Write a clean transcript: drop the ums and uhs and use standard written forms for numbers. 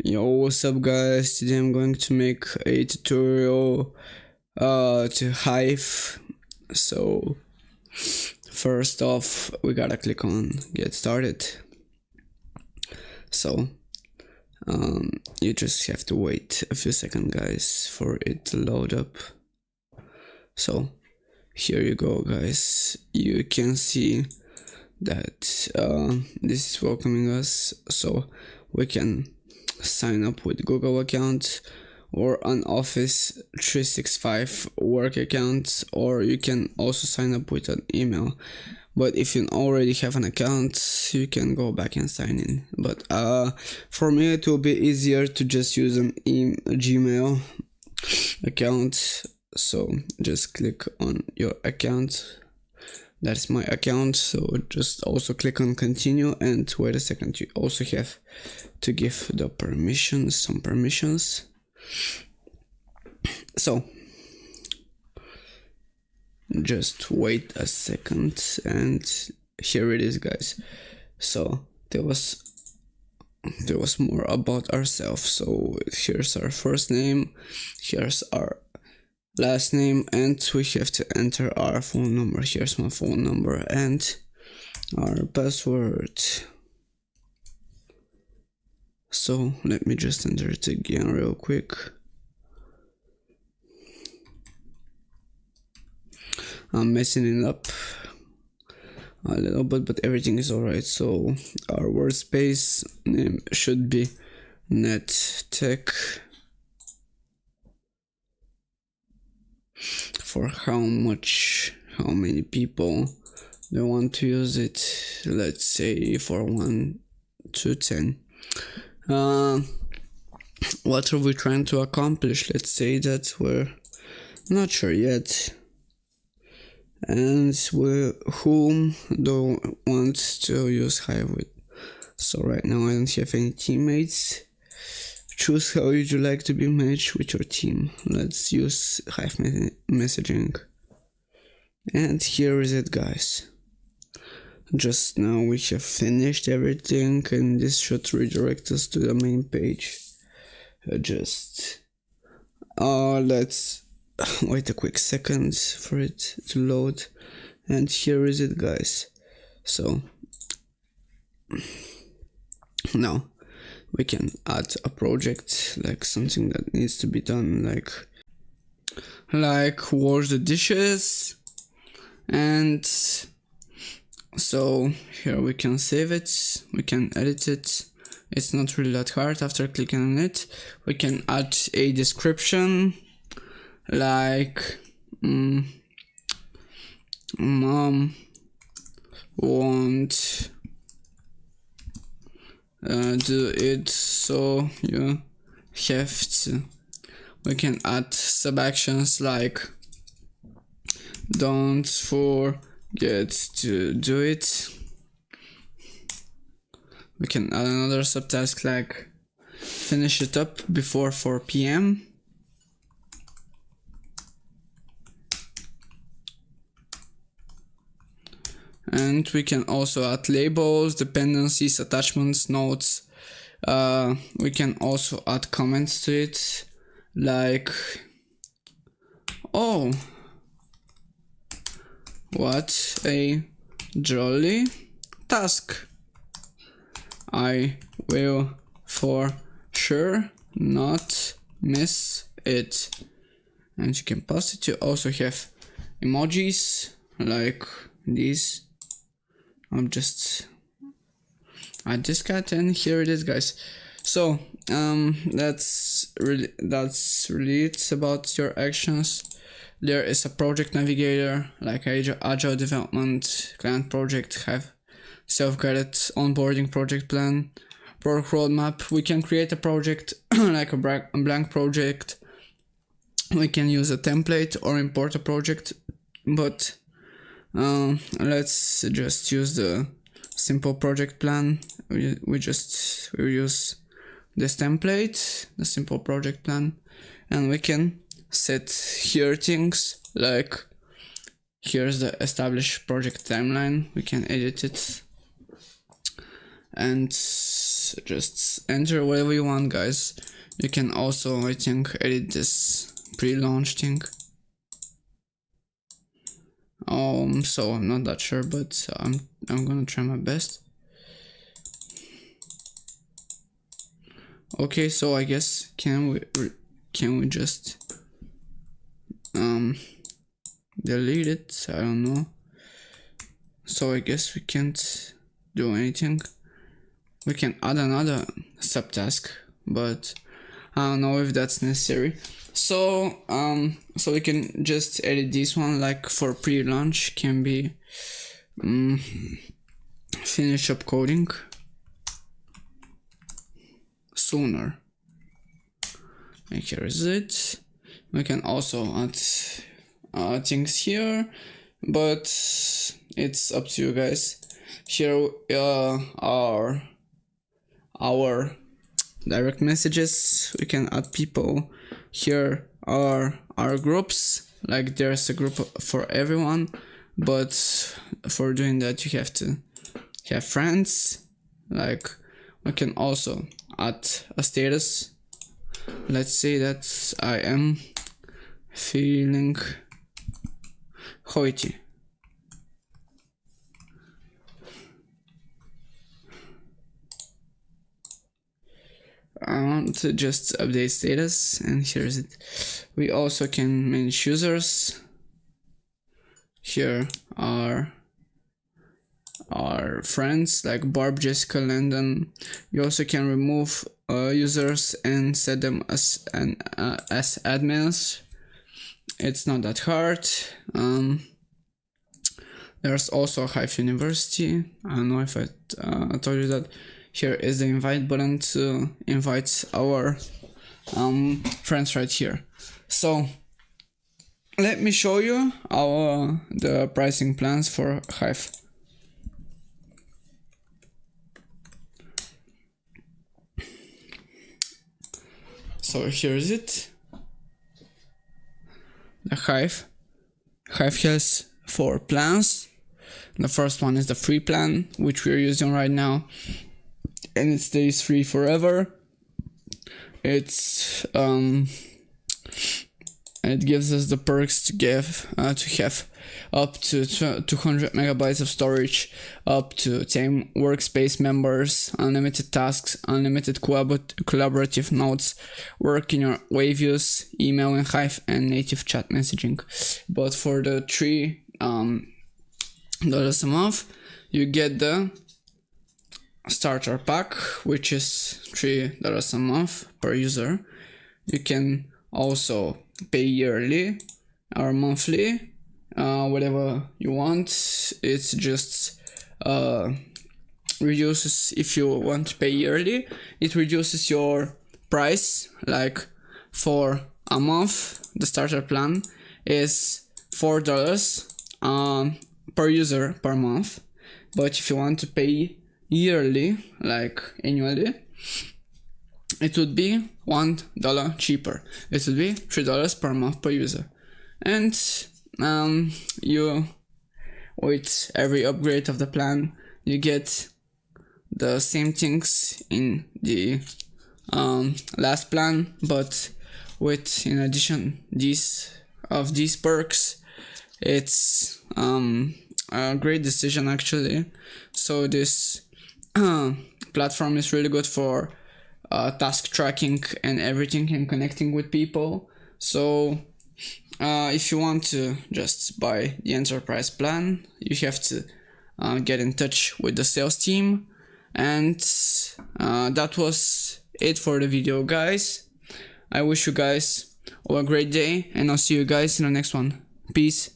Yo, what's up guys? Today I'm going to make a tutorial to Hive. So first off, we gotta click on get started. So you just have to wait a few seconds guys for it to load up. So here you go guys, you can see that this is welcoming us, so we can sign up with Google account or an Office 365 work account, or you can also sign up with an email. But if you already have an account, you can go back and sign in. But for me it will be easier to just use an Gmail account. So just click on your account. That's my account, so just also click on continue and wait a second, you also have to give the permissions, some permissions. So just wait a second and here it is guys. So there was more about ourselves. So here's our first name, here's our last name, and we have to enter our phone number. Here's my phone number and our password. So let me just enter it again real quick. I'm messing it up a little bit, but everything is alright. So our workspace name should be NetTech. For how many people they want to use it, let's say for 1 to 10. What are we trying to accomplish? Let's say that we're not sure yet, and whom do want to use Hive with. So right now I don't have any teammates. Choose how would you like to be matched with your team. Let's use Hive messaging. And here is it guys. Just now we have finished everything and this should redirect us to the main page. Let's wait a quick second for it to load. And here is it guys. So now we can add a project, like something that needs to be done, like wash the dishes. And so here we can save it, we can edit it. It's not really that hard. After clicking on it, we can add a description like mom won't do it, so you have to. We can add sub actions like don't forget to do it. We can add another subtask like finish it up before 4 p.m. And we can also add labels, dependencies, attachments, notes. We can also add comments to it, like, oh, what a jolly task. I will for sure not miss it. And you can post it. You also have emojis like these. I just got, and here it is guys. So that's really it about your actions. There is a project navigator like agile development, client project, have self-guided onboarding project plan, product roadmap. We can create a project like a blank project. We can use a template or import a project, but let's just use the simple project plan. We use this template, the simple project plan, and we can set here things like here's the established project timeline. We can edit it, and just enter whatever you want, guys. You can also, I think, edit this pre-launch thing. So I'm not that sure, but I'm gonna try my best. Okay, so I guess can we just delete it? I don't know. So I guess we can't do anything. We can add another subtask, but I don't know if that's necessary. So so we can just edit this one, like for pre-launch can be finish up coding sooner. And here is it. We can also add things here, but it's up to you guys. Here are our direct messages. We can add people. Here are our groups, like there's a group for everyone, but for doing that you have to have friends. Like we can also add a status. Let's say that I am feeling hoity. I want to just update status, and here's it. We also can manage users. Here are our friends like Barb, Jessica, Landon. You also can remove users and set them as admins. It's not that hard. There's also Hive University. I don't know if I told you that. Here is the invite button to invite our friends right here. So let me show you the pricing plans for Hive. So here is it. The Hive has 4 plans. The first one is the free plan, which we're using right now, and it stays free forever. It's it gives us the perks to have up to 200 megabytes of storage, up to 10 workspace members, unlimited tasks, unlimited collaborative notes, work in your wave views, email in Hive, and native chat messaging. But for the $3 a month, you get the starter pack, which is $3 a month per user. You can also pay yearly or monthly, whatever you want. It's just reduces, if you want to pay yearly, it reduces your price. Like for a month, the starter plan is $4 per user per month, but if you want to pay yearly, like annually, it would be $1 cheaper. It would be $3 per month per user. And you, with every upgrade of the plan, you get the same things in the last plan, but with, in addition, these perks. It's a great decision actually. So this platform is really good for task tracking and everything, and connecting with people. So if you want to just buy the enterprise plan, you have to get in touch with the sales team. And that was it for the video, guys. I wish you guys a great day, and I'll see you guys in the next one. Peace.